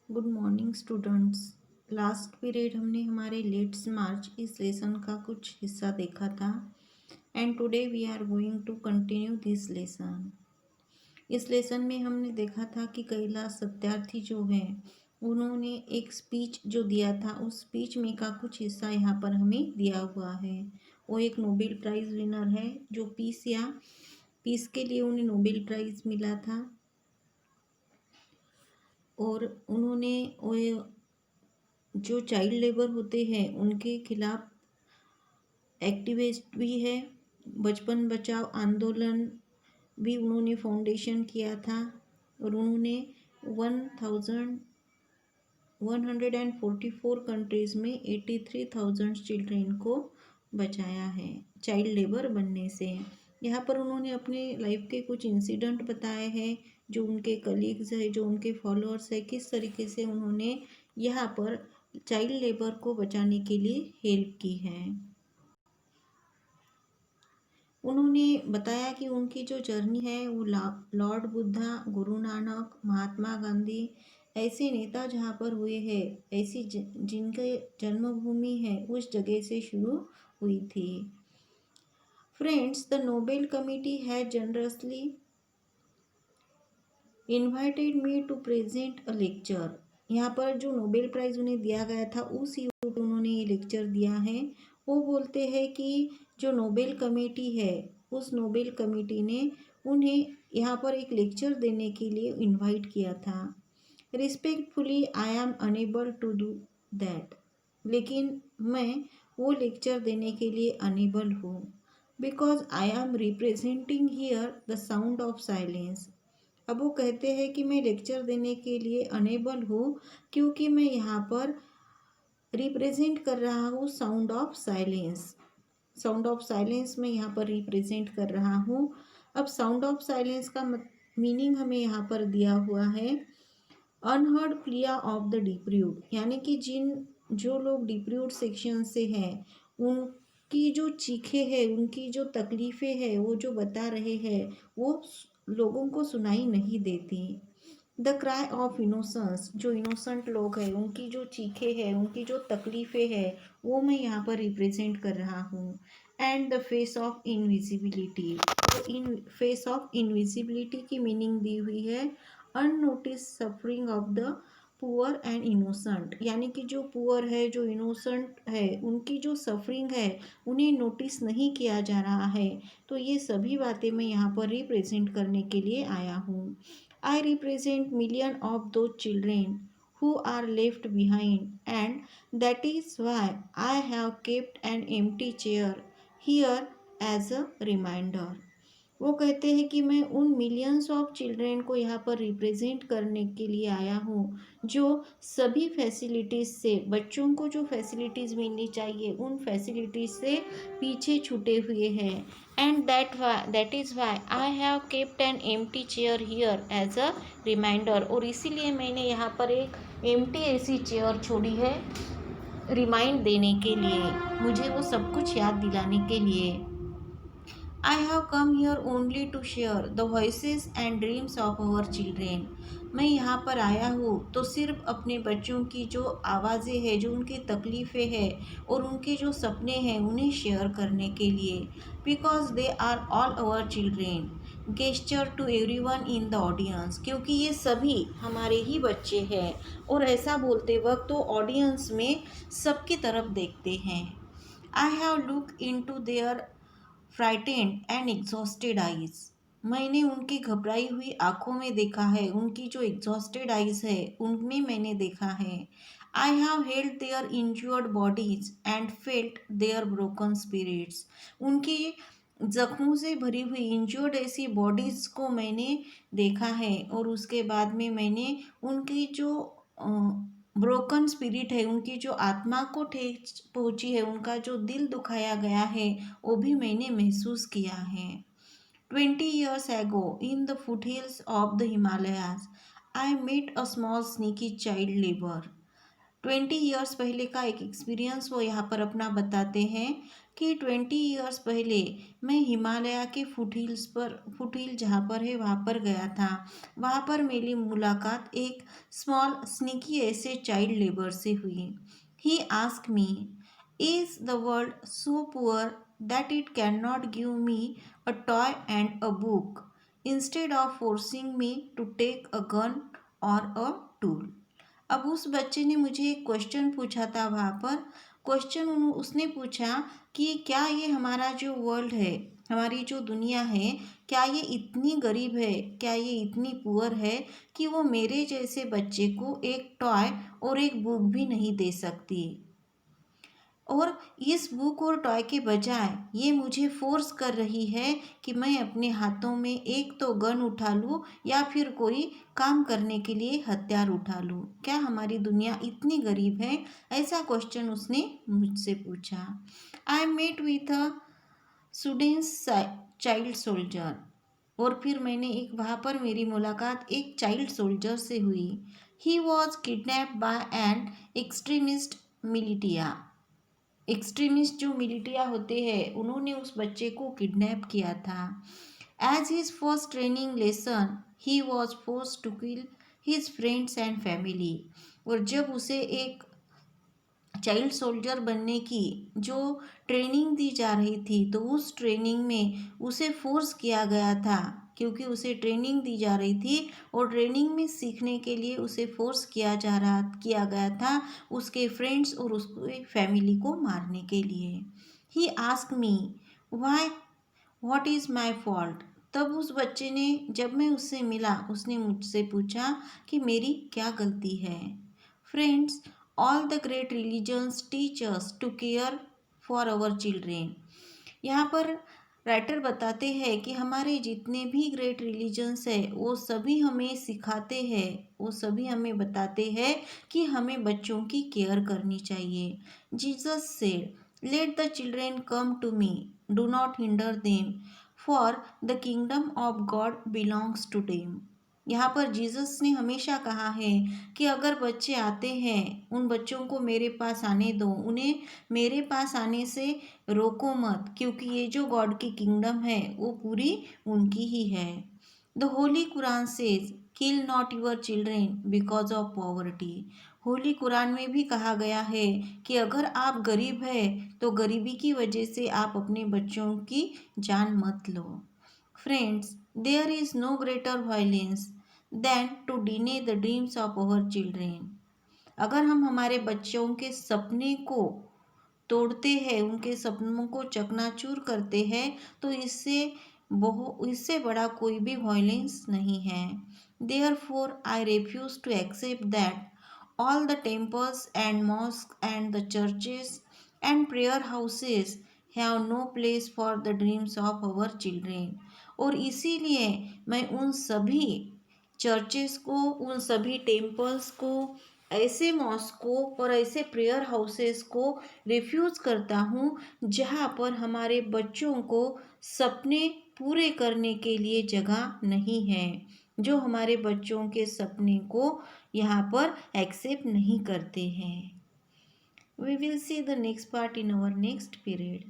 Good morning students. Last period हमने हमारे let's मार्च इस लेसन का कुछ हिस्सा देखा था and today we are going to continue this lesson. इस लेसन में हमने देखा था कि कैलाश सत्यार्थी जो है उन्होंने एक स्पीच जो दिया था, उस स्पीच में का कुछ हिस्सा यहाँ पर हमें दिया हुआ है। वो एक नोबेल प्राइज़ विनर है जो पीस के लिए उन्हें नोबेल प्राइज़ मिला था और उन्होंने वो जो चाइल्ड लेबर होते हैं उनके खिलाफ एक्टिविस्ट भी है। बचपन बचाओ आंदोलन भी उन्होंने फाउंडेशन किया था और उन्होंने 1144 कंट्रीज़ में 83,000 चिल्ड्रेन को बचाया है चाइल्ड लेबर बनने से। यहाँ पर उन्होंने अपने लाइफ के कुछ इंसिडेंट बताए हैं, जो उनके कलीग्स है, जो उनके फॉलोअर्स है, किस तरीके से उन्होंने यहाँ पर चाइल्ड लेबर को बचाने के लिए हेल्प की है। उन्होंने बताया कि उनकी जो जर्नी है वो लॉर्ड बुद्धा, गुरु नानक, महात्मा गांधी ऐसे नेता जहाँ पर हुए हैं, ऐसी जिनके जन्मभूमि है उस जगह से शुरू हुई थी। Friends, the Nobel committee has generously invited me to present a lecture. यहाँ पर जो नोबेल प्राइज़ उन्हें दिया गया था उस ईयर पे उन्होंने ये लेक्चर दिया है। वो बोलते हैं कि जो नोबेल कमेटी है उस नोबेल कमेटी ने उन्हें यहाँ पर एक लेक्चर देने के लिए इनवाइट किया था। Respectfully I am unable to do that, लेकिन मैं वो लेक्चर देने के लिए अनेबल हूँ because I am representing here the sound of silence. अब वो कहते हैं कि मैं लेक्चर देने के लिए अनेबल हूँ क्योंकि मैं यहाँ पर रिप्रेजेंट कर रहा हूँ sound of silence. Sound of silence में यहाँ पर रिप्रेजेंट कर रहा हूँ। अब साउंड ऑफ साइलेंस का मीनिंग हमें यहाँ पर दिया हुआ है अनहर्ड प्लिया ऑफ द डिप्रूव्ड, यानी कि जो लोग डिप्रूव्ड सेक्शन से हैं उनकी जो चीखें हैं, उनकी जो तकलीफ़ें हैं, वो जो बता रहे हैं वो लोगों को सुनाई नहीं देती। द क्राई ऑफ इनोसेंस, जो इनोसेंट लोग हैं उनकी जो चीखें हैं, उनकी जो तकलीफ़ें हैं वो मैं यहाँ पर रिप्रेजेंट कर रहा हूँ। And the face of invisibility, तो इन फेस ऑफ इनविजिबिलिटी की मीनिंग दी हुई है unnoticed suffering of the poor and innocent, यानी कि जो पुअर है, जो इनोसेंट है, उनकी जो सफरिंग है उन्हें नोटिस नहीं किया जा रहा है। तो ये सभी बातें मैं यहाँ पर रिप्रेजेंट करने के लिए आया हूँ। I represent millions of those children who are left behind, and that is why I have kept an empty chair here as a reminder. वो कहते हैं कि मैं उन मिलियंस ऑफ चिल्ड्रेन को यहाँ पर रिप्रेजेंट करने के लिए आया हूँ जो सभी फैसिलिटीज़ से, बच्चों को जो फैसिलिटीज़ मिलनी चाहिए उन फैसिलिटीज़ से पीछे छूटे हुए हैं। And that is why I have kept an empty chair here as a reminder, और इसीलिए मैंने यहाँ पर एक एम्प्टी ऐसी चेयर छोड़ी है रिमाइंड देने के लिए, मुझे वो सब कुछ याद दिलाने के लिए। I have come here only to share the voices and dreams of our children. मैं यहाँ पर आया हूँ तो सिर्फ अपने बच्चों की जो आवाज़ें हैं, जो उनकी तकलीफ़ें हैं और उनके जो सपने हैं उन्हें शेयर करने के लिए। Because they are all our children, gesture to everyone in the audience, क्योंकि ये सभी हमारे ही बच्चे हैं। और ऐसा बोलते वक्त तो ऑडियंस में सबकी तरफ देखते हैं। I have look into their frightened and exhausted eyes, मैंने उनकी घबराई हुई आँखों में देखा है, उनकी जो एग्जॉस्टेड आइज है उनमें मैंने देखा है। I have held their injured bodies and felt their broken spirits, उनकी जख्मों से भरी हुई इंज्योर्ड ऐसी बॉडीज़ को मैंने देखा है और उसके बाद में मैंने उनकी जो ब्रोकन स्पिरिट है, उनकी जो आत्मा को ठेस पहुंची है, उनका जो दिल दुखाया गया है वो भी मैंने महसूस किया है। 20 years ago in the foothills of the Himalayas I met a small sneaky child labor। 20 years पहले का एक एक्सपीरियंस वो यहाँ पर अपना बताते हैं। कि 20 ईयर्स पहले मैं हिमालय के फुटहिल जहाँ पर है वहाँ पर गया था। वहाँ पर मेरी मुलाकात एक स्मॉल स्नीकी ऐसे चाइल्ड लेबर से हुई। He ask me, is the world so poor that it can not give me a toy and a book instead of forcing me to take a gun or a tool. अब उस बच्चे ने मुझे एक question पूछा था वहाँ पर। उसने पूछा कि क्या ये हमारा जो वर्ल्ड है, हमारी जो दुनिया है, क्या ये इतनी गरीब है, क्या ये इतनी पुअर है कि वो मेरे जैसे बच्चे को एक टॉय और एक बुक भी नहीं दे सकती, और इस बुक और टॉय के बजाय ये मुझे फोर्स कर रही है कि मैं अपने हाथों में एक तो गन उठा लूँ या फिर कोई काम करने के लिए हथियार उठा लूँ। क्या हमारी दुनिया इतनी गरीब है? ऐसा क्वेश्चन उसने मुझसे पूछा। I met with a students child soldier. और फिर वहाँ पर मेरी मुलाकात एक चाइल्ड सोल्जर से हुई। He was kidnap by an extremist militia. Extremist जो मिलिटिया होते हैं उन्होंने उस बच्चे को किडनैप किया था। As his first training lesson he was force to kill his friends and family. और जब उसे एक चाइल्ड सोल्जर बनने की जो ट्रेनिंग दी जा रही थी तो उस ट्रेनिंग में उसे फोर्स किया गया था, क्योंकि उसे ट्रेनिंग दी जा रही थी और ट्रेनिंग में सीखने के लिए उसे फोर्स किया गया था उसके फ्रेंड्स और उसके फैमिली को मारने के लिए। He ask me why, what is my fault. तब उस बच्चे ने, जब मैं उससे मिला, उसने मुझसे पूछा कि मेरी क्या गलती है। Friends, all the great religions teach us to care for our children. यहाँ पर राइटर बताते हैं कि हमारे जितने भी ग्रेट रिलीजन्स है वो सभी हमें सिखाते हैं, वो सभी हमें बताते हैं कि हमें बच्चों की केयर करनी चाहिए। Jesus said, let the children come to me, do not hinder them, for the kingdom of God belongs to them. यहाँ पर जीसस ने हमेशा कहा है कि अगर बच्चे आते हैं, उन बच्चों को मेरे पास आने दो, उन्हें मेरे पास आने से रोको मत, क्योंकि ये जो गॉड की किंगडम है वो पूरी उनकी ही है। The Holi Quran says, kill not your children because of poverty. Holi Quran में भी कहा गया है कि अगर आप गरीब है तो गरीबी की वजह से आप अपने बच्चों की जान मत लो। Friends, there is no greater violence than to deny the dreams of our children. अगर हम हमारे बच्चों के सपने को तोड़ते हैं, उनके सपनों को चकनाचूर करते हैं, तो इससे बड़ा कोई भी वायलेंस नहीं है। Therefore I refuse to accept that all the temples and mosques and the churches and prayer houses have no place for the dreams of our children। और इसीलिए मैं उन सभी चर्चेस को, उन सभी टेम्पल्स को, ऐसे मॉस्क को और ऐसे प्रेयर हाउसेस को रिफ्यूज़ करता हूँ जहाँ पर हमारे बच्चों को सपने पूरे करने के लिए जगह नहीं है, जो हमारे बच्चों के सपने को यहाँ पर एक्सेप्ट नहीं करते हैं। We will see the next part in our next period.